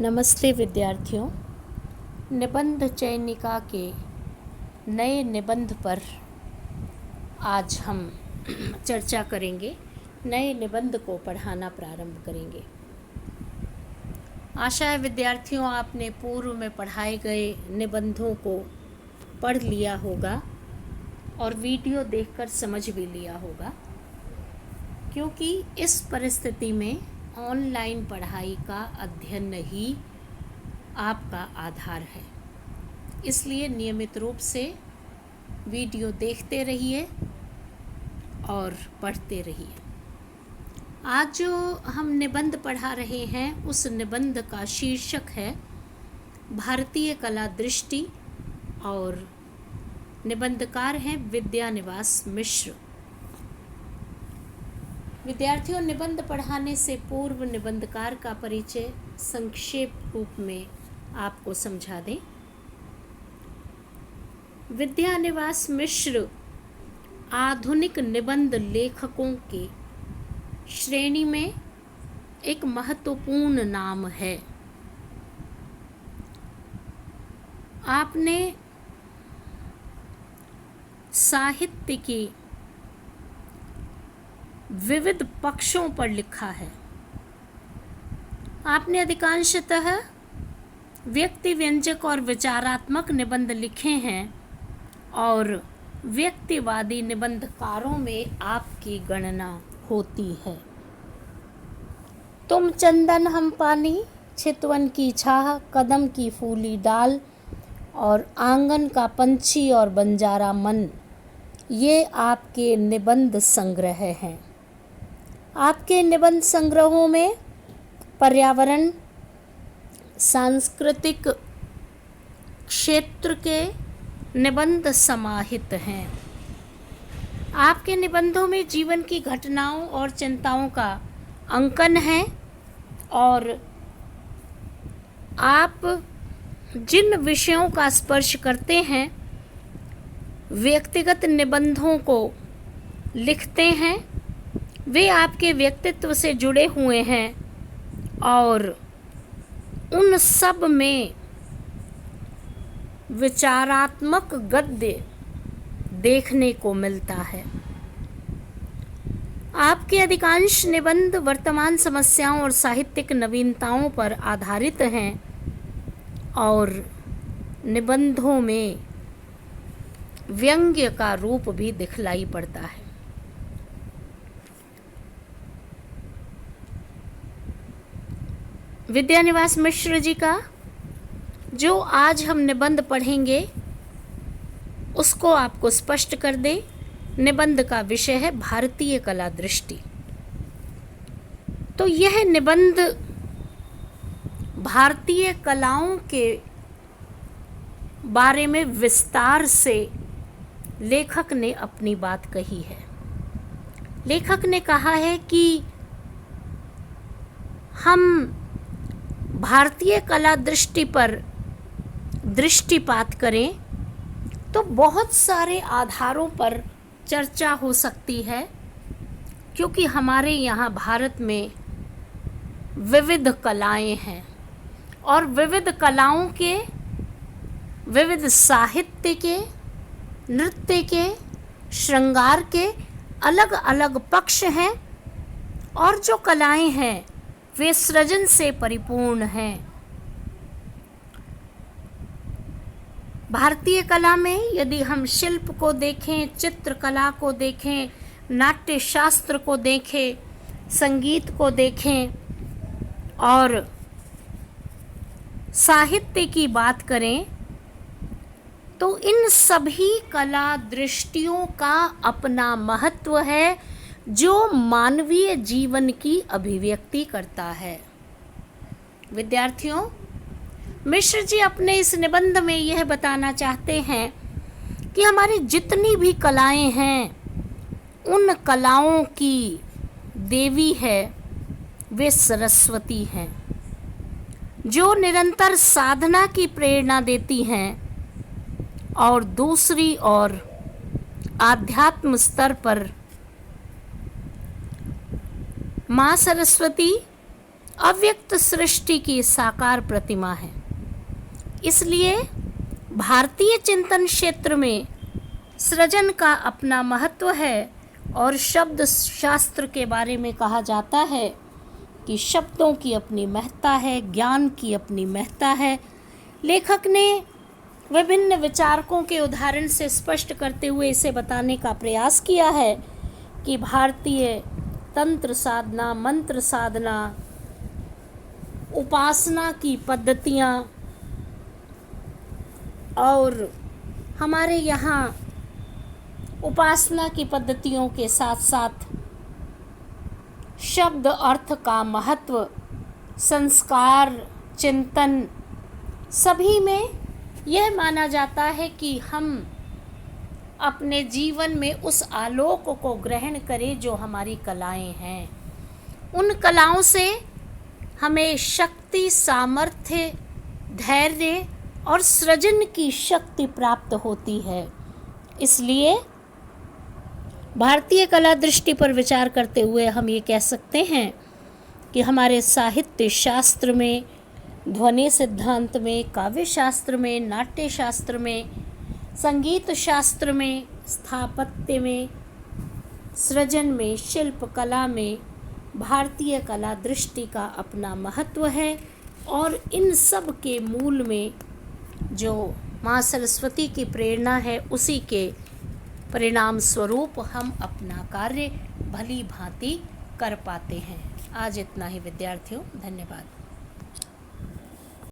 नमस्ते विद्यार्थियों। निबंध चयनिका के नए निबंध पर आज हम चर्चा करेंगे। नए निबंध को पढ़ाना प्रारंभ करेंगे। आशा है विद्यार्थियों आपने पूर्व में पढ़ाए गए निबंधों को पढ़ लिया होगा और वीडियो देखकर समझ भी लिया होगा, क्योंकि इस परिस्थिति में ऑनलाइन पढ़ाई का अध्ययन ही आपका आधार है। इसलिए नियमित रूप से वीडियो देखते रहिए और पढ़ते रहिए। आज जो हम निबंध पढ़ा रहे हैं उस निबंध का शीर्षक है भारतीय कला दृष्टि और निबंधकार हैं विद्यानिवास मिश्र। विद्यार्थियों, निबंध पढ़ाने से पूर्व निबंधकार का परिचय संक्षेप रूप में आपको समझा दें। विद्यानिवास मिश्र आधुनिक निबंध लेखकों के श्रेणी में एक महत्वपूर्ण नाम है। आपने साहित्य की विविध पक्षों पर लिखा है। आपने अधिकांशतः व्यक्ति व्यंजक और विचारात्मक निबंध लिखे हैं और व्यक्तिवादी निबंधकारों में आपकी गणना होती है। तुम चंदन हम पानी, चितवन की छाह, कदम की फूली डाल और आंगन का पंछी और बंजारा मन, ये आपके निबंध संग्रह हैं। आपके निबंध संग्रहों में पर्यावरण, सांस्कृतिक क्षेत्र के निबंध समाहित हैं। आपके निबंधों में जीवन की घटनाओं और चिंताओं का अंकन है और आप जिन विषयों का स्पर्श करते हैं, व्यक्तिगत निबंधों को लिखते हैं, वे आपके व्यक्तित्व से जुड़े हुए हैं और उन सब में विचारात्मक गद्य देखने को मिलता है। आपके अधिकांश निबंध वर्तमान समस्याओं और साहित्यिक नवीनताओं पर आधारित हैं और निबंधों में व्यंग्य का रूप भी दिखलाई पड़ता है। विद्यानिवास मिश्र जी का जो आज हम निबंध पढ़ेंगे उसको आपको स्पष्ट कर दे। निबंध का विषय है भारतीय कला दृष्टि। तो यह निबंध भारतीय कलाओं के बारे में विस्तार से लेखक ने अपनी बात कही है। लेखक ने कहा है कि हम भारतीय कला दृष्टि पर दृष्टिपात करें तो बहुत सारे आधारों पर चर्चा हो सकती है, क्योंकि हमारे यहाँ भारत में विविध कलाएं हैं और विविध कलाओं के, विविध साहित्य के, नृत्य के, श्रृंगार के अलग अलग पक्ष हैं और जो कलाएं हैं वे सृजन से परिपूर्ण हैं। भारतीय कला में यदि हम शिल्प को देखें, चित्रकला को देखें, नाट्य शास्त्र को देखें, संगीत को देखें और साहित्य की बात करें, तो इन सभी कला दृष्टियों का अपना महत्व है जो मानवीय जीवन की अभिव्यक्ति करता है। विद्यार्थियों, मिश्र जी अपने इस निबंध में यह बताना चाहते हैं कि हमारी जितनी भी कलाएं हैं उन कलाओं की देवी है वे सरस्वती हैं, जो निरंतर साधना की प्रेरणा देती हैं और दूसरी ओर आध्यात्म स्तर पर माँ सरस्वती अव्यक्त सृष्टि की साकार प्रतिमा है। इसलिए भारतीय चिंतन क्षेत्र में सृजन का अपना महत्व है और शब्द शास्त्र के बारे में कहा जाता है कि शब्दों की अपनी महत्ता है, ज्ञान की अपनी महत्ता है। लेखक ने विभिन्न विचारकों के उदाहरण से स्पष्ट करते हुए इसे बताने का प्रयास किया है कि भारतीय तंत्र साधना, मंत्र साधना, उपासना की पद्धतियाँ और हमारे यहाँ उपासना की पद्धतियों के साथ साथ शब्द अर्थ का महत्व, संस्कार, चिंतन, सभी में यह माना जाता है कि हम अपने जीवन में उस आलोक को ग्रहण करें जो हमारी कलाएं हैं। उन कलाओं से हमें शक्ति, सामर्थ्य, धैर्य और सृजन की शक्ति प्राप्त होती है। इसलिए भारतीय कला दृष्टि पर विचार करते हुए हम ये कह सकते हैं कि हमारे साहित्य शास्त्र में, ध्वनि सिद्धांत में, काव्य शास्त्र में, नाट्य शास्त्र में, संगीत शास्त्र में, स्थापत्य में, सृजन में, शिल्प कला में भारतीय कला दृष्टि का अपना महत्व है। और इन सब के मूल में जो माँ सरस्वती की प्रेरणा है, उसी के परिणाम स्वरूप हम अपना कार्य भली भांति कर पाते हैं। आज इतना ही विद्यार्थियों, धन्यवाद।